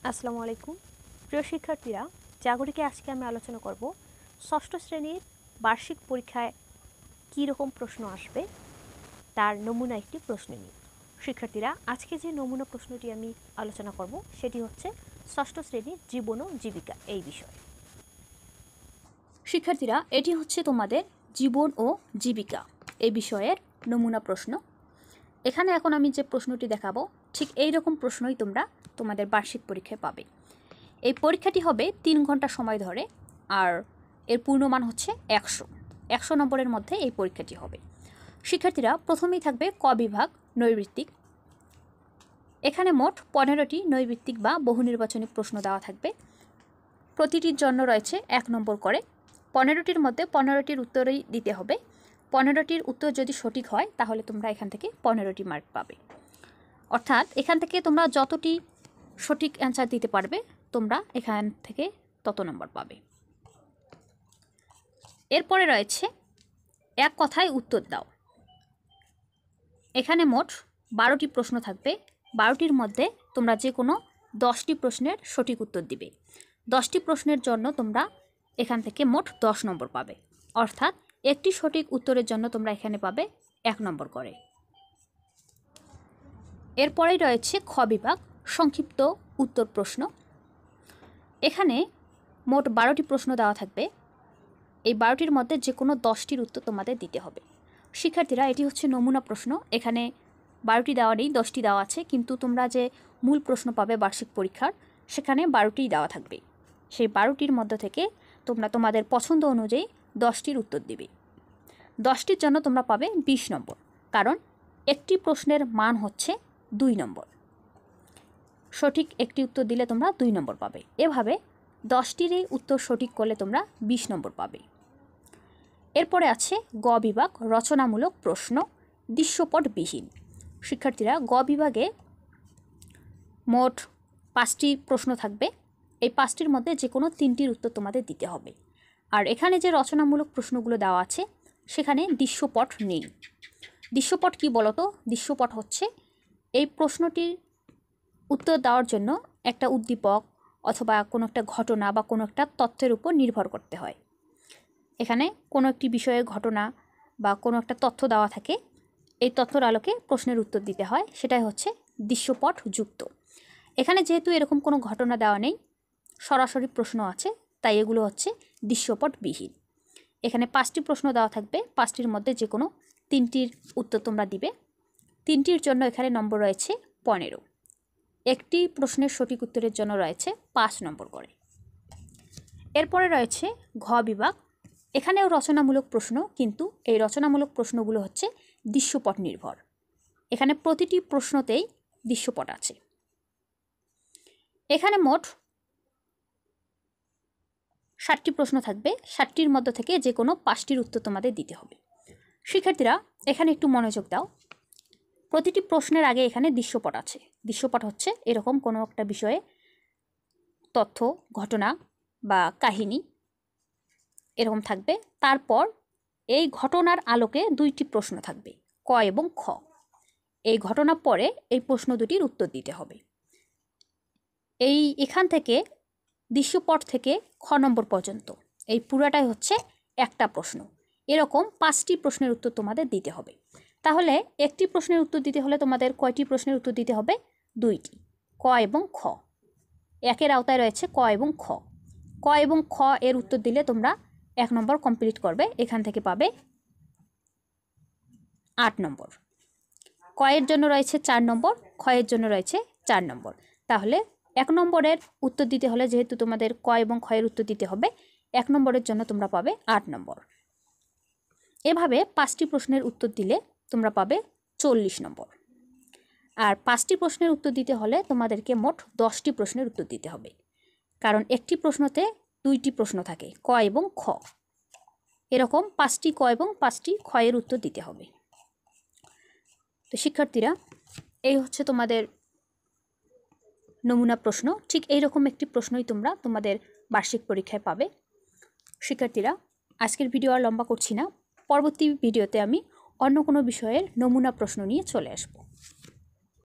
আসসালামু আলাইকুম প্রিয় শিক্ষার্থীরা, জাগরিকে আজকে আমি আলোচনা করব ষষ্ঠ শ্রেণীর বার্ষিক পরীক্ষায় কী রকম প্রশ্ন আসবে তার নমুনা একটি প্রশ্ন নিয়ে। শিক্ষার্থীরা, আজকে যে নমুনা প্রশ্নটি আমি আলোচনা করব সেটি হচ্ছে ষষ্ঠ শ্রেণীর জীবন ও জীবিকা এই বিষয়ে। শিক্ষার্থীরা, এটি হচ্ছে তোমাদের জীবন ও জীবিকা এই বিষয়ের নমুনা প্রশ্ন। এখানে এখন আমি যে প্রশ্নটি দেখাবো ঠিক এই রকম প্রশ্নই তোমরা তোমাদের বার্ষিক পরীক্ষায় পাবে। এই পরীক্ষাটি হবে 3 ঘন্টা সময় ধরে, আর এর পূর্ণমান হচ্ছে 100 নম্বরের মধ্যে এই পরীক্ষাটি হবে। শিক্ষার্থীরা, প্রথমেই থাকবে ক বিভাগ নৈর্বৃত্তিক। এখানে মোট 15টি নৈর্বৃত্তিক বা বহু নির্বাচনী প্রশ্ন দেওয়া থাকবে। প্রতিটির জন্য রয়েছে 1 নম্বর করে। 15টির মধ্যে 15টির উত্তরই দিতে হবে। 15টির উত্তর যদি সঠিক হয় তাহলে তোমরা এখান থেকে 15টি মার্ক পাবে। অর্থাৎ এখান থেকে তোমরা যতটি সঠিক অ্যান্সার দিতে পারবে তোমরা এখান থেকে তত নম্বর পাবে। এরপরে রয়েছে এক কথায় উত্তর দাও। এখানে মোট 12টি প্রশ্ন থাকবে। 12টির মধ্যে তোমরা যে কোনো 10টি প্রশ্নের সঠিক উত্তর দিবে। 10টি প্রশ্নের জন্য তোমরা এখান থেকে মোট 10 নম্বর পাবে। অর্থাৎ একটি সঠিক উত্তরের জন্য তোমরা এখানে পাবে 1 নম্বর করে। এরপরেই রয়েছে খ বিভাগ সংক্ষিপ্ত উত্তর প্রশ্ন। এখানে মোট 12টি প্রশ্ন দেওয়া থাকবে। এই 12টির মধ্যে যে কোনো 10টির উত্তর তোমাদের দিতে হবে। শিক্ষার্থীরা, এটি হচ্ছে নমুনা প্রশ্ন। এখানে 12টি দেওয়া নেই, 10টি দেওয়া আছে, কিন্তু তোমরা যে মূল প্রশ্ন পাবে বার্ষিক পরীক্ষার সেখানে 12টিই দেওয়া থাকবে। সেই 12টির মধ্য থেকে তোমরা তোমাদের পছন্দ অনুযায়ী 10টির উত্তর দিবে। 10টির জন্য তোমরা পাবে 20 নম্বর, কারণ একটি প্রশ্নের মান হচ্ছে 2 নম্বর। সঠিক একটি উত্তর দিলে তোমরা 2 নম্বর পাবে। এভাবে 10টিরই উত্তর সঠিক করলে তোমরা 20 নম্বর পাবে। এরপরে আছে গ বিভাগ রচনামূলক প্রশ্ন দৃশ্যপটবিহীন। শিক্ষার্থীরা, গ বিভাগে মোট 5টি প্রশ্ন থাকবে। এই 5টির মধ্যে যে কোনো 3টির উত্তর তোমাদের দিতে হবে। আর এখানে যে রচনামূলক প্রশ্নগুলো দেওয়া আছে সেখানে দৃশ্যপট নেই। দৃশ্যপট কি বলতো? দৃশ্যপট হচ্ছে এই প্রশ্নটির উত্তর দেওয়ার জন্য একটা উদ্দীপক অথবা কোনো একটা ঘটনা বা কোনো একটা তথ্যের উপর নির্ভর করতে হয়। এখানে কোনো একটি বিষয়ের ঘটনা বা কোনো একটা তথ্য দেওয়া থাকে, এই তথ্যের আলোকে প্রশ্নের উত্তর দিতে হয়, সেটাই হচ্ছে দৃশ্যপট যুক্ত। এখানে যেহেতু এরকম কোনো ঘটনা দেওয়া নেই, সরাসরি প্রশ্ন আছে, তাই এগুলো হচ্ছে দৃশ্যপটবিহীন। এখানে 5টি প্রশ্ন দেওয়া থাকবে। 5টির মধ্যে যে কোনো 3টির উত্তর তোমরা দিবে। 3টির জন্য এখানে নম্বর রয়েছে 15। একটি প্রশ্নের সঠিক উত্তরের জন্য রয়েছে 5 নম্বর করে। এরপরে রয়েছে ঘ বিভাগ। এখানেও রচনামূলক প্রশ্ন, কিন্তু এই রচনামূলক প্রশ্নগুলো হচ্ছে দৃশ্যপট নির্ভর। এখানে প্রতিটি প্রশ্নতেই দৃশ্যপট আছে। এখানে মোট 60টি প্রশ্ন থাকবে। 60টির মধ্য থেকে যে কোনো 5টির উত্তর তোমাদের দিতে হবে। শিক্ষার্থীরা, এখানে একটু মনোযোগ দাও। প্রতিটি প্রশ্নের আগে এখানে দৃশ্যপট আছে। দৃশ্যপট হচ্ছে এরকম কোনো একটা বিষয়ে তথ্য, ঘটনা বা কাহিনী এরকম থাকবে। তারপর এই ঘটনার আলোকে 2টি প্রশ্ন থাকবে, ক এবং খ। এই ঘটনা পরে এই প্রশ্ন দুটির উত্তর দিতে হবে। এখান থেকে দৃশ্যপট থেকে খ নম্বর পর্যন্ত এই পুরাটাই হচ্ছে একটা প্রশ্ন। এরকম 5টি প্রশ্নের উত্তর তোমাদের দিতে হবে। তাহলে একটি প্রশ্নের উত্তর দিতে হলে তোমাদের কয়টি প্রশ্নের উত্তর দিতে হবে? 2টি, ক এবং খ। একের আওতায় রয়েছে ক এবং খ। ক এবং খ এর উত্তর দিলে তোমরা 1 নম্বর কমপ্লিট করবে। এখান থেকে পাবে 8 নম্বর। ক এর জন্য রয়েছে 4 নম্বর, খ এর জন্য রয়েছে 4 নম্বর। তাহলে 1 নম্বরের উত্তর দিতে হলে যেহেতু তোমাদের ক এবং খ এর উত্তর দিতে হবে, 1 নম্বরের জন্য তোমরা পাবে 8 নম্বর। এভাবে 5টি প্রশ্নের উত্তর দিলে তোমরা পাবে 40 নম্বর। আর 5টি প্রশ্নের উত্তর দিতে হলে তোমাদেরকে মোট 10টি প্রশ্নের উত্তর দিতে হবে, কারণ একটি প্রশ্নতে 2টি প্রশ্ন থাকে, ক এবং খ। এরকম 5টি ক এবং 5টি খ এর উত্তর দিতে হবে। তো শিক্ষার্থীরা, এই হচ্ছে তোমাদের নমুনা প্রশ্ন। ঠিক এইরকম একটি প্রশ্নই তোমরা তোমাদের বার্ষিক পরীক্ষায় পাবে। শিক্ষার্থীরা, আজকের ভিডিও আর লম্বা করছি না। পরবর্তী ভিডিওতে আমি অন্য কোনো বিষয়ের নমুনা প্রশ্ন নিয়ে চলে আসব।